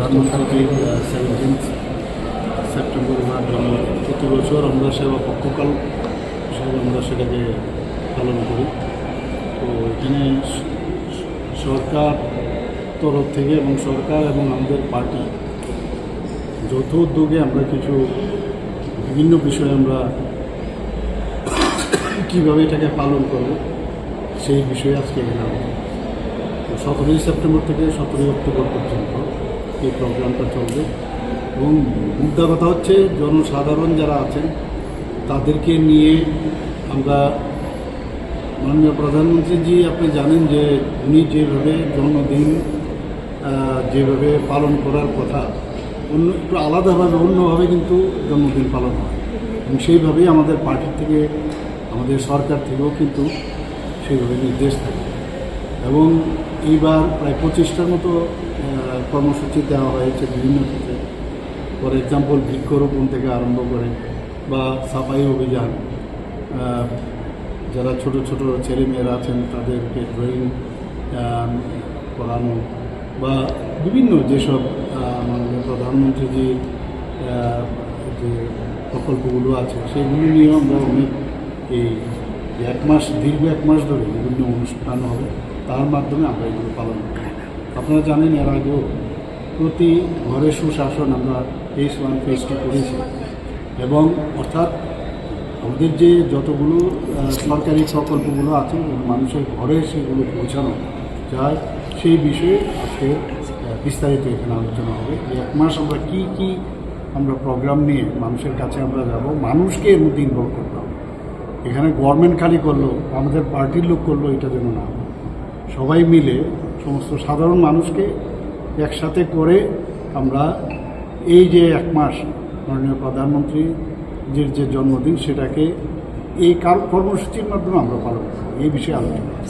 প্রধানমন্ত্রীর 17 সেপ্টেম্বর ওনার জন্ম। প্রতি বছর আমরা সেবা পক্ষকাল হিসেবে আমরা সেটাকে পালন করি। তো এখানে সরকার তরফ থেকে এবং সরকার এবং আমাদের পার্টি যৌথ উদ্যোগে আমরা কিছু বিভিন্ন বিষয়ে আমরা কীভাবে এটাকে পালন করব সেই বিষয়ে আজকে এখানে আমরা 17 সেপ্টেম্বর থেকে 17 অক্টোবর পর্যন্ত এই প্রোগ্রামটা চলবে। এবং মুদ্রা কথা হচ্ছে জনসাধারণ যারা আছেন তাদেরকে নিয়ে আমরা মাননীয় প্রধানমন্ত্রীজি আপনি জানেন যে উনি যেভাবে জন্মদিন যেভাবে পালন করার কথা অন্য একটু আলাদাভাবে অন্যভাবে কিন্তু জন্মদিন পালন হয় এবং সেইভাবেই আমাদের পার্টি থেকে আমাদের সরকার থেকেও কিন্তু সেইভাবে নির্দেশ থাকে। এবং এইবার প্রায় 25টার মতো কর্মসূচি দেওয়া হয়েছে বিভিন্ন ক্ষেত্রে। ফর এক্সাম্পল বৃক্ষরোপণ থেকে আরম্ভ করে বা সাফাই অভিযান, যারা ছোট ছোট ছেলেমেয়েরা আছেন তাদেরকে ড্রয়িং করানো বা বিভিন্ন যেসব মাননীয় প্রধানমন্ত্রীজির যে প্রকল্পগুলো আছে সেগুলো নিয়েও আমরা অনেক এই দীর্ঘ এক মাস ধরে বিভিন্ন অনুষ্ঠান হবে, তার মাধ্যমে আমরা এগুলো পালন করি। আপনারা জানেন এর আগেও প্রতি ঘরে সুশাসন আমরা ফেজ 1 ফেজ 2 করেছি এবং অর্থাৎ আমাদের যে যতগুলো সরকারি প্রকল্পগুলো আছে মানুষের ঘরে সেগুলো পৌঁছানো যায় সেই বিষয়ে আজকে বিস্তারিত এখানে আলোচনা হবে। এক মাস আমরা কি আমরা প্রোগ্রাম নিয়ে মানুষের কাছে আমরা যাব, মানুষকে এর মধ্যে ইনভলভ করতে হবে। এখানে গভর্নমেন্ট খালি করলো, আমাদের পার্টির লোক করলো, এটা যেন না, সবাই মিলে সমস্ত সাধারণ মানুষকে একসাথে করে আমরা এই যে এক মাস মাননীয় প্রধানমন্ত্রীর যে জন্মদিন সেটাকে এই কর্মসূচির মাধ্যমে আমরা পালন করব, এই বিষয়ে আলোচনা।